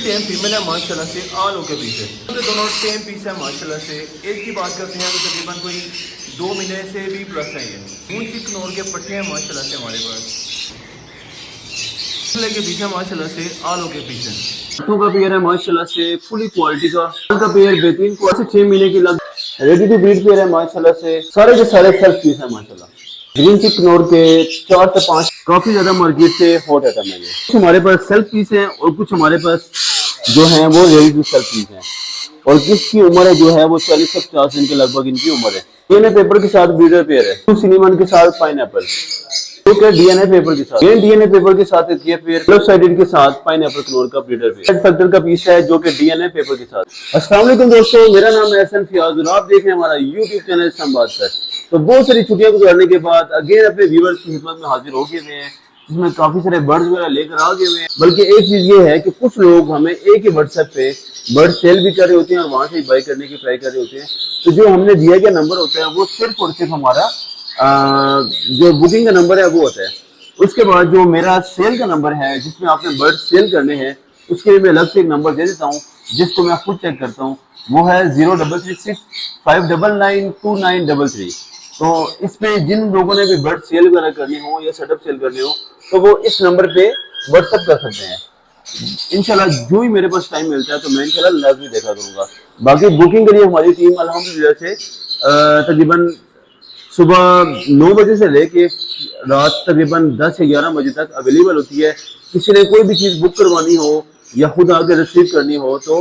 टेम female है माशाल्लाह से, ऑल ओके पीस है। दोनों टेम पीस है माशाल्लाह से। एज की बात करते हैं तो तकरीबन कोई 2 महीने से भी प्लस है। ये ऊन की कनौर के पट्टे हैं माशाल्लाह से हमारे पास के पीस है माशाल्लाह से, ऑल ओके पीस है। पट्टों का पेयर है माशाल्लाह से, फुली क्वालिटी का पेयर बेहतरीन क्वालिटी 6 महीने की लग रेडी टू ब्रीड पेयर है माशाल्लाह से। सारे के सारे सेल्फ पीस है माशाल्लाह। ग्रीन चिक कनौर के 4 से 5 काफी ज्यादा मार्केट से हॉट आइटम है। कुछ हमारे पास सेल्फ पीस है और कुछ हमारे पास जो है वो रेडी टू सेल्फ पीस है। और किसकी उम्र है जो है वो 40 से 50 दिन के लगभग इनकी उम्र है। डीएनए पेपर के साथ ब्रीडर पेयर है। सिनेमन के साथ पाइनएप्पल डीएनए पेपर के साथ डीएनए पेपर के साथ ये पेयर लेफ्ट साइडेड के साथ पाइनएप्पल कनौर का ब्रीडर पेयर फैक्टर का पीस है जो कि डीएनए पेपर के साथ। अस्सलाम वालेकुम दोस्तों, मेरा नाम है एहसन फियाज और आप देख रहे हैं हमारा यूट्यूब चैनल संवाद पर। तो बहुत सारी छुट्टियां गुजारने के बाद अगेन अपने व्यूअर्स की खिदमत में हाजिर हो गए हुए हैं, जिसमें काफी सारे बर्ड्स वगैरह लेकर आ गए हुए हैं। बल्कि एक चीज ये है कि कुछ लोग हमें एक ही व्हाट्सएप पे बर्ड सेल भी कर रहे होते हैं और वहां से बाई करने की ट्राई कर रहे होते हैं। तो जो हमने दिया गया नंबर होता है वो सिर्फ और सिर्फ हमारा जो बुकिंग का नंबर है वो होता है। उसके बाद जो मेरा सेल का नंबर है जिसमें आपने बर्ड सेल करने हैं उसके लिए मैं अलग से एक नंबर दे देता हूँ जिसको मैं खुद चेक करता हूँ। वो है 0366599293। तो इसमें जिन लोगों ने भी बर्ड सेल वगैरह करनी हो या सेटअप सेल करनी हो तो वो इस नंबर पे व्हाट्सएप कर सकते हैं। इंशाल्लाह जो ही मेरे पास टाइम मिलता है तो मैं इंशाल्लाह लाइव भी देखा करूंगा। बाकी बुकिंग के लिए हमारी टीम अल्हम्दुलिल्लाह से तकरीबन सुबह 9 बजे से लेके रात तकरीबन 10 से 11 बजे तक अवेलेबल होती है। किसी ने कोई भी चीज़ बुक करवानी हो या खुद आके रिसीव करनी हो तो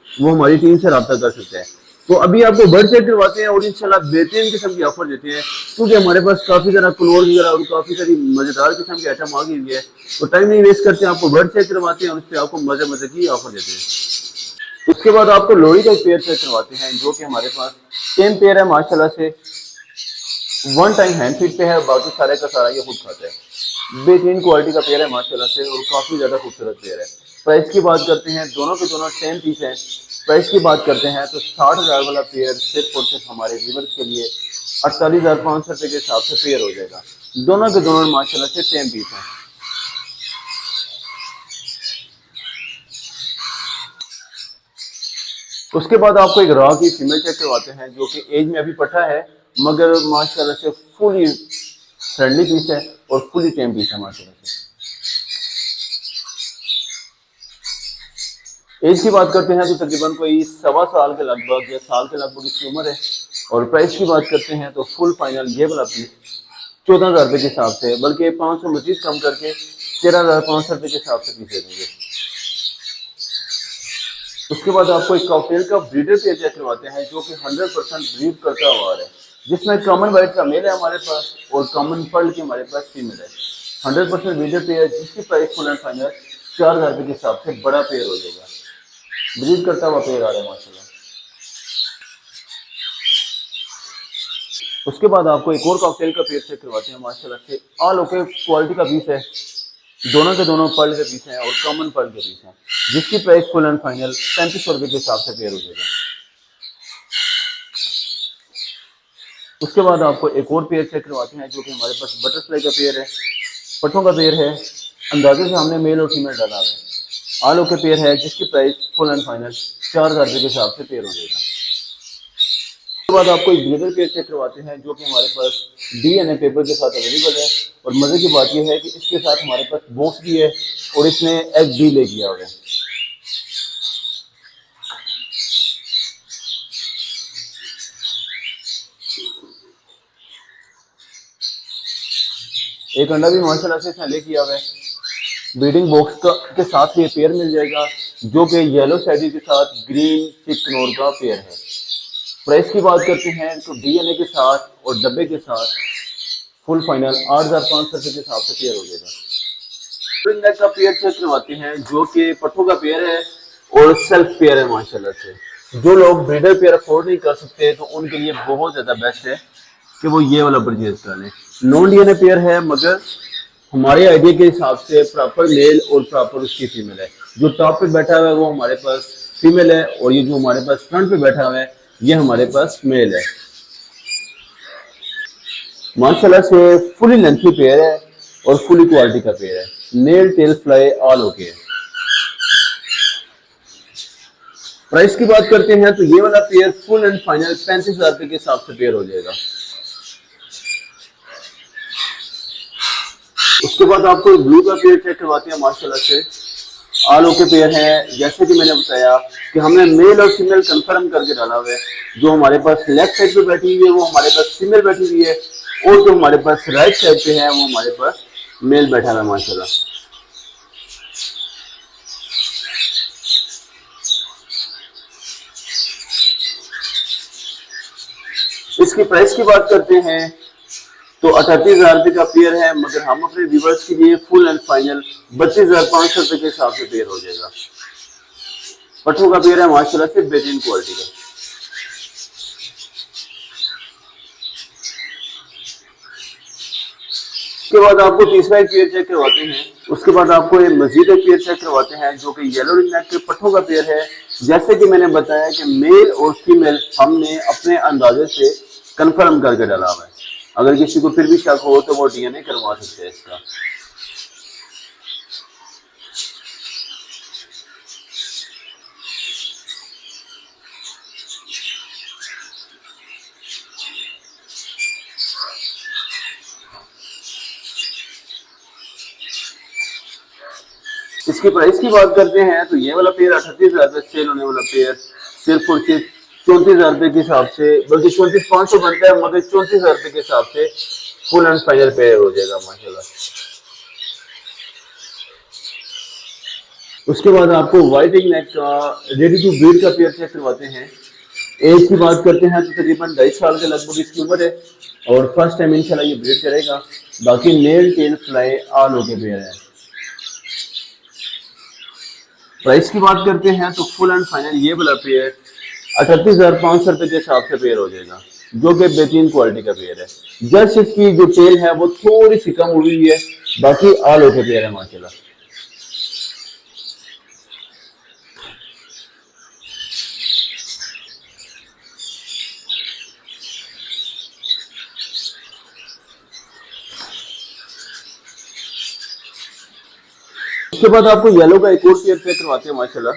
वो हमारी टीम से रब्ता कर सकते हैं। तो अभी आपको बर्ड चेक करवाते हैं और इंशाल्लाह बेहतरीन किस्म की ऑफर देते हैं क्योंकि हमारे पास काफ़ी सारा कनौर वगैरह और काफ़ी सारी मज़ेदार किस्म की आइटम आ गई है। तो टाइम नहीं वेस्ट करते हैं, आपको बर्ड चेक करवाते हैं और उस पर आपको मज़े मज़े की ऑफर देते हैं। उसके बाद आपको लोहड़ी का पेयर चेक करवाते हैं जो कि हमारे पास 10 पेयर है माशाल्लाह से। 1 टाइम हैंड फीड पे है, बाकी सारे का सारा ये खुद खाता है। बेहतरीन क्वालिटी का पेयर है माशाल्लाह से और काफ़ी ज़्यादा खूबसूरत पेयर है। प्राइस की बात करते हैं, दोनों के दोनों 10 पीस हैं। प्राइस की बात करते हैं तो 60,000 वाला पेयर सिर्फ और सिर्फ हमारे व्यूअर्स के लिए 48,500 रुपये के हिसाब से पेयर हो जाएगा। दोनों के दोनों माशाल्लाह से 10 पीस हैं। उसके बाद आपको एक रॉ की फीमेल चेक करवाते हैं जो कि एज में अभी पट्टा है मगर माशाल्लाह से फुली फ्रेंडली पीस है और फुली टेम पीस है माशाल्लाह से। एज की बात करते हैं तो तकरीबन कोई 1.25 साल के लगभग या साल के लगभग इसकी उम्र है। और प्राइस की बात करते हैं तो फुल फाइनल ये वाला पीस 14,000 रुपये के हिसाब से, बल्कि 500 मजीद कम करके 13,500 रुपये के हिसाब से पीस दे देंगे। उसके बाद आपको एक कॉकटेल का ब्रीडर पेयर चेक करवाते हैं जो कि 100% ब्रीड करता हुआ है, जिसमें कॉमन वाइट का मेल है हमारे पास और कॉमन पर्ल की हमारे पास फीमेल है। 100% ब्रीडर पेयर जिसकी प्राइस फुल एंड फाइनल 4,000 रुपये के हिसाब से बड़ा पेयर हो जाएगा। ब्रीड करता हुआ पेयर आ रहा है माशाल्लाह। उसके बाद आपको एक और कॉकटेल का पेयर चेक करवाते हैं माशाल्लाह से। ऑल ओके क्वालिटी का पीस है, दोनों के दोनों पर्ल के पीस हैं और कॉमन पर्ल के पीस हैं, जिसकी प्राइस फुल एंड फाइनल 3500 रुपये के हिसाब से पेयर हो जाएगा। उसके बाद आपको एक और पेयर चेक करवाते हैं जो कि हमारे पास बटरफ्लाई का पेयर है, पट्टों का पेयर है। अंदाजे से हमने मेल और फीमेल डाला है। ऑल ओके पेयर है जिसकी प्राइस फुल एंड फाइनल 4,000 रुपये के हिसाब से पेयर हो जाएगा। उसके बाद आपको एक ब्रीडर पेयर चेक करवाते हैं जो कि हमारे पास डीएनए पेपर के साथ अवेलेबल है। और मजे की बात यह है कि इसके साथ हमारे पास बॉक्स भी है और इसने एग भी ले किया हुआ है। एक अंडा भी माशाल्लाह से इसने ले किया हुआ है। ब्रीडिंग बॉक्स के साथ ये पेयर मिल जाएगा जो कि येलो साइडी के साथ ग्रीन चिक कनौर का पेयर है। प्राइस की बात करते हैं तो डीएनए के साथ और डब्बे के साथ फुल फाइनल 8,500 रुपये के हिसाब से पेयर हो जाएगा। नेक का पेयर चेक करवाते हैं जो कि पट्टों का पेयर है और सेल्फ पेयर है माशाल्लाह से। जो लोग ब्रीडर पेयर अफोर्ड नहीं कर सकते तो उनके लिए बहुत ज़्यादा बेस्ट है कि वो ये वाला परचेज कर लें। नॉन डीएनए पेयर है मगर हमारे आइडिया के हिसाब से प्रॉपर मेल और प्रॉपर उसकी फीमेल है। जो टॉप पे बैठा हुआ है वो हमारे पास फीमेल है और ये जो हमारे पास फ्रंट पे बैठा हुआ है ये हमारे पास मेल है। माशाल्लाह से फुली लेंथी पेयर है और फुली क्वालिटी का पेयर है। Nail tail fly all okay है। प्राइस की बात करते हैं तो ये वाला पेयर फुल एंड फाइनल 35,000 रुपए के हिसाब से पेयर हो जाएगा। उसके बाद आपको ब्लू का पेयर चेक करवाते हैं। माशाल्लाह से ऑल ओके पेयर है। जैसे कि मैंने बताया कि हमने मेल और फीमेल कंफर्म करके डाला हुआ है। जो हमारे पास लेफ्ट साइड पे बैठी हुई है वो हमारे पास फीमेल बैठी हुई है, और जो हमारे पास राइट साइड पे है वो हमारे पास मेल बैठा हुआ है। माशाल्लाह इसकी प्राइस की बात करते हैं तो 38,000 रुपए का पेयर है, मगर हम अपने व्यूवर्स के लिए फुल एंड फाइनल 32,500 रुपए के हिसाब से पेयर हो जाएगा। पट्टों का पेयर है माशाल्लाह से बेहतरीन क्वालिटी का। उसके बाद आपको तीसरा एक पेयर चेक करवाते हैं। उसके बाद आपको एक मजीद एक पेयर चेक करवाते हैं जो कि येलो रिंग नेक के पट्टों का पेयर है। जैसे कि मैंने बताया कि मेल और फीमेल हमने अपने अंदाजे से कंफर्म करके डाला हुआ है। अगर किसी को फिर भी शक हो तो वो डीएनए करवा सकते हैं इसका। इसकी प्राइस की बात करते हैं तो ये वाला पेयर 38,000 रुपए सेल होने वाला पेयर सिर्फ और सिर्फ 34,000 रुपए के हिसाब से, बल्कि 34,500 बनता है, मगर 34,000 रुपए के हिसाब से फुल एंड फाइनल पेयर हो जाएगा माशाल्लाह। उसके बाद आपको व्हाइट रिंग नेक का रेडी टू ब्रीड का पेयर चेक करवाते हैं। एज की बात करते हैं तो तकरीबन 2.5 साल के लगभग इसकी उम्र है, और फर्स्ट टाइम इंशाल्लाह ये ब्रीड करेगा। बाकी nail tail fly all okay pair है। प्राइस की बात करते हैं तो फुल एंड फाइनल ये वाला पेयर 38,500 रुपए के हिसाब से पेयर हो जाएगा, जो कि बेहतरीन क्वालिटी का पेयर है। जस्ट इसकी जो टेल है वो थोड़ी सी कम हुई है, बाकी ऑल ओके पेयर है माशाल्लाह। उसके बाद आपको येलो का एक और पेयर चेक करवाते हैं माशाल्लाह,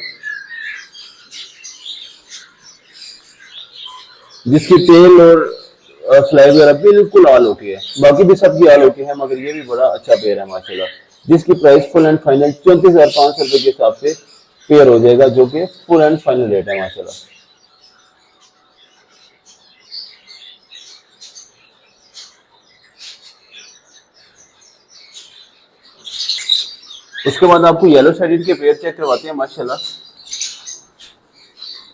जिसकी टेल और फ्लाई वगैरह बिल्कुल ऑल ओके है। बाकी भी सबकी ऑल ओके है, मगर ये भी बड़ा अच्छा पेयर है माशाल्लाह, जिसकी प्राइस फुल एंड फाइनल 34,500 रुपए के हिसाब से पेयर हो जाएगा, जो कि फुल एंड फाइनल रेट है माशाल्लाह। उसके बाद आपको येलो शेडेड के पेयर चेक करवाते हैं माशाल्लाह।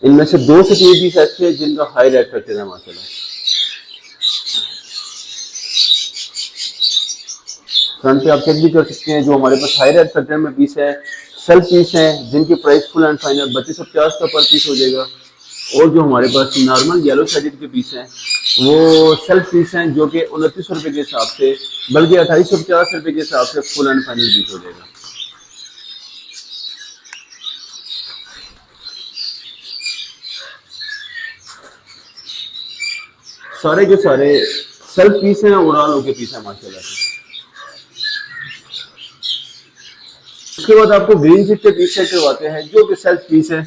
इनमें से 2 से 3 पीस ऐसे हैं जिनका हाई रेट फैक्टर है माशाल्लाह। फ्रंट पे आप चेक भी कर सकते हैं, जो हमारे पास हाई रेट फैक्टर में पीस है सेल्फ पीस है, जिनकी प्राइस फुल एंड फाइनल 3250 का पर पीस हो जाएगा। और जो हमारे पास नॉर्मल येलो शेडेड के पीस हैं वो सेल्फ पीस हैं, जो कि 2900 रुपए के हिसाब से, बल्कि 2850 रुपए के हिसाब से फुल एंड फाइनल पीस हो जाएगा। सारे के सारे सेल्फ पीस हैं और ऑल ओके पीस है माशाल्लाह से। उसके बाद आपको ग्रीन चिप के पीस चेक करवाते हैं, जो कि सेल्फ पीस है।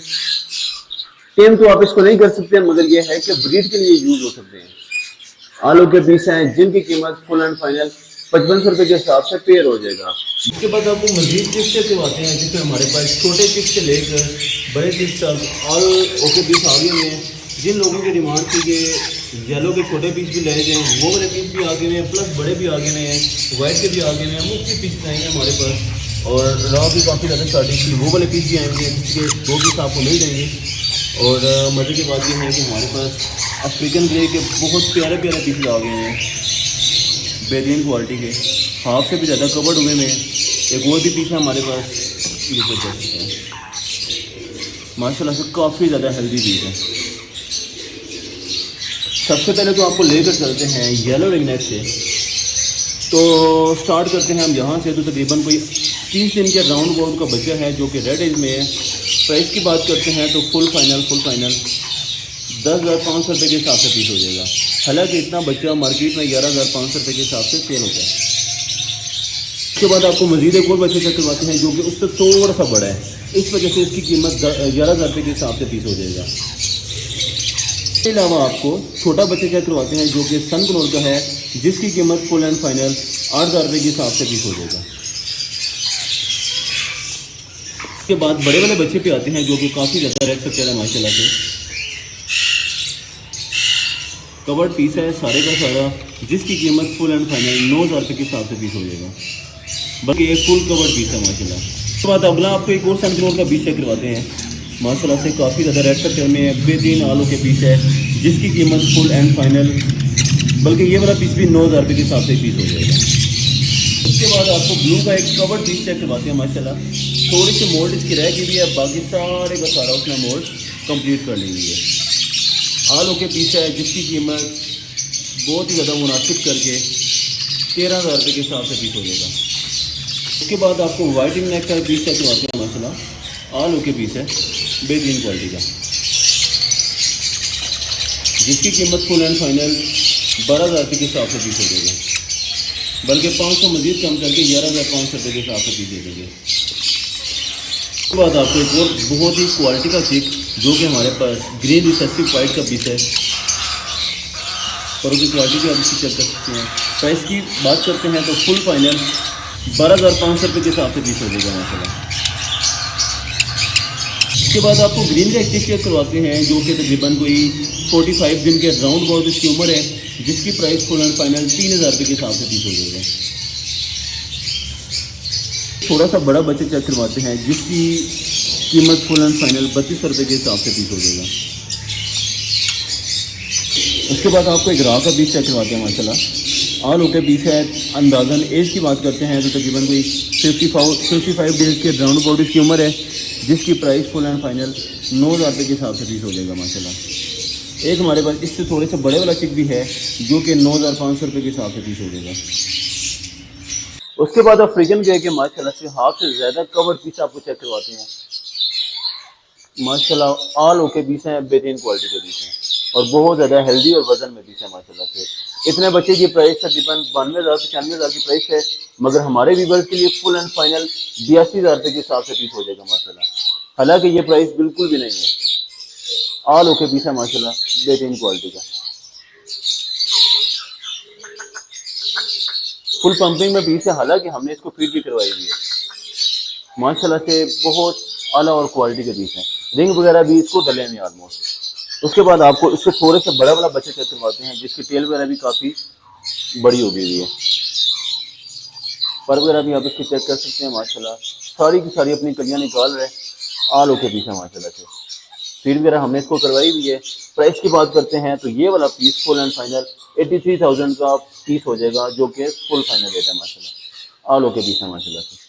टेम तो आप इसको नहीं कर सकते, मगर ये है कि ब्रीड के लिए यूज हो सकते हैं। ऑल ओके पीस हैं, जिनकी कीमत फुल एंड फाइनल 5500 रुपए के हिसाब से पेयर हो जाएगा। इसके बाद आपको मजीद पिक्स चेक करवाते हैं, जिसमें हमारे पास छोटे पिक्स से लेकर बड़े पिक्स तक ऑल ओके पीस आ गए हैं। जिन लोगों की डिमांड थी कि येलो के छोटे पीस भी लाए गए, वो वाले पीस भी आ गए हैं, प्लस बड़े भी आ गए हैं, वाइट के भी आ गए हैं, मुख्तलिफ पीस आएंगे हमारे पास। और रॉ भी काफ़ी ज़्यादा स्टार्टिंग थी, वो वाले पीस भी आएंगे, जिसके 2 पीस आपको मिल जाएंगे। और मज़े की बात यह है कि हमारे पास अफ्रीकन ग्रे के बहुत प्यारे प्यारे पीस आ गए हैं, बेहतरीन क्वालिटी के, हाफ से भी ज़्यादा कवर्ड हुए हैं। एक और भी पीस है हमारे पास, ये देख सकते हैं माशाल्लाह से काफ़ी ज़्यादा हेल्दी पीस है। सबसे पहले तो आपको लेकर चलते हैं येलो रिंग नेक से। तो स्टार्ट करते हैं हम यहाँ से। तो तकरीबन कोई 30 दिन के राउंड बाउंड का बच्चा है, जो कि रेड एज में है। प्राइस की बात करते हैं तो फुल फाइनल 10,500 रुपये के हिसाब से पीस हो जाएगा। हालांकि इतना बच्चा मार्केट में 11,500 रुपये के हिसाब से सेल होता है। उसके बाद आपको मजीद एक और बच्चे चेक करवाते हैं, जो कि उससे थोड़ा सा बड़ा है। इस वजह से इसकी कीमत 11,000 रुपये के हिसाब से पीस हो जाएगा। इसके अलावा आपको छोटा बच्चा चेक करवाते हैं जो कि सन कलोर का है, जिसकी कीमत फुल एंड फाइनल 8,000 रुपये के हिसाब से पीस हो जाएगा। उसके बाद बड़े वाले बच्चे पे आते हैं जो कि काफ़ी ज़्यादा रेड स्ट्रक्चर है माशाल्लाह से। कवर्ड पीस है सारे का सारा, जिसकी कीमत फुल एंड फाइनल 9,000 रुपये के हिसाब से पीस हो जाएगा, बल्कि एक फुल कवर्ड पीस है माशाल्लाह। उसके बाद अगला आपको एक और सन कलोर का पीस चेक करवाते हैं माशाल्लाह से। काफ़ी ज़्यादा रेड स्ट्रक्चर में बेहतरीन आलू के पीस है, जिसकी कीमत फुल एंड फाइनल, बल्कि ये वाला पीस भी 9,000 रुपये के हिसाब से पीस हो जाएगा। उसके बाद आपको ब्लू का एक कवर्ड पीस चेक करवाते हैं माशाल्लाह। थोड़ी सी मोल्ड इसकी रह गई है, बाकी सारे का सारा उसने मोल्ड कंप्लीट कर ली है। आलू के पीस है, जिसकी कीमत बहुत ही ज़्यादा मुनासिब करके 13,000 रुपये के हिसाब से पीस हो जाएगा। उसके बाद आपको वाइटिंग नेक का पीस चेक करवाते हैं माशाल्लाह। आलू के पीस है बेहतरीन क्वालिटी का, जिसकी कीमत फुल एंड फाइनल 12,000 रुपये के हिसाब से पीस हो जाएगा, बल्कि 500 मजीद कम करके 11,500 रुपये के हिसाब से पीस दे देंगे। उसके बाद आपको एक और बहुत ही क्वालिटी का चिक जो कि हमारे पास ग्रीन रिसेसिव वाइट का पीस है, और उसकी क्वालिटी भी आप इसकी चेक कर सकते हैं। प्राइस की बात करते हैं तो फुल फाइनल 12,500 रुपये के हिसाब से पीस हो जाएगा माशाल्लाह। उसके बाद आपको ग्रीन का एक चिक चेक करवाते हैं जो कि तकरीबन कोई 45 दिन के राउंड अबाउट इसकी उम्र है, जिसकी प्राइस फुल एंड फाइनल 3,000 रुपये के हिसाब से पीस हो जाएगा। थोड़ा सा बड़ा बच्चा चेक करवाते हैं, जिसकी कीमत फुल एंड फाइनल 3200 रुपये के हिसाब से पीस हो जाएगा। उसके बाद आपको एक राह का पीस चेक करवाते हैं माशाल्लाह। आलू के पीस है, अंदाज़न एज की बात करते हैं तो तकरीबन कोई 55 डेज़ के राउंड अबाउट इसकी उम्र है, जिसकी प्राइस फुल एंड फाइनल 9,000 रुपये के हिसाब से पीस हो जाएगा माशाल्लाह। एक हमारे पास इससे थोड़े से बड़े वाला चिक भी है जो कि 9,500 रुपये के हिसाब से पीस हो जाएगा। उसके बाद अफ्रीकन ग्रे के माशाल्लाह से हाफ से ज़्यादा कवर्ड पीस आपको चेक करवाते हैं माशाल्लाह। आल ओके पीस हैं, बेहतरीन क्वालिटी के पीस हैं और बहुत ज़्यादा हेल्दी और वजन में पीस है माशाल्लाह से। इतने बच्चे की प्राइस तकरीबन 92,000 से 96,000 की प्राइस है, मगर हमारे व्यूअर्स के लिए फुल एंड फाइनल 82,000 रुपये के हिसाब से पीस हो जाएगा माशाल्लाह। हालांकि ये प्राइस बिल्कुल भी नहीं है, आल ओके पीस है माशाल्लाह, बेहतरीन क्वालिटी का। फुल पंपिंग में पीस है, हालांकि हमने इसको फीड भी करवाई हुई है माशाल्लाह से। बहुत आला और क्वालिटी के पीस हैं, रिंग वगैरह भी इसको डले हैं ऑलमोस्ट। उसके बाद आपको इससे थोड़े से बड़ा वाला बच्चा चेक करवाते हैं, जिसकी टेल वगैरह भी काफ़ी बड़ी हो गई है। पर वगैरह भी आप इसकी चेक कर सकते हैं माशाल्लाह। सारी की सारी अपनी कलियाँ निकाल रहे, आल ओके पीस है माशाल्लाह से। फीड वगैरह हमने इसको करवाई हुई है। प्राइस की बात करते हैं तो ये वाला पीस फुल एंड फाइनल 83,000 का पीस हो जाएगा, जो कि फुल फाइनल रेट है माशाल्लाह। आल ओके पीस है माशाल्लाह से।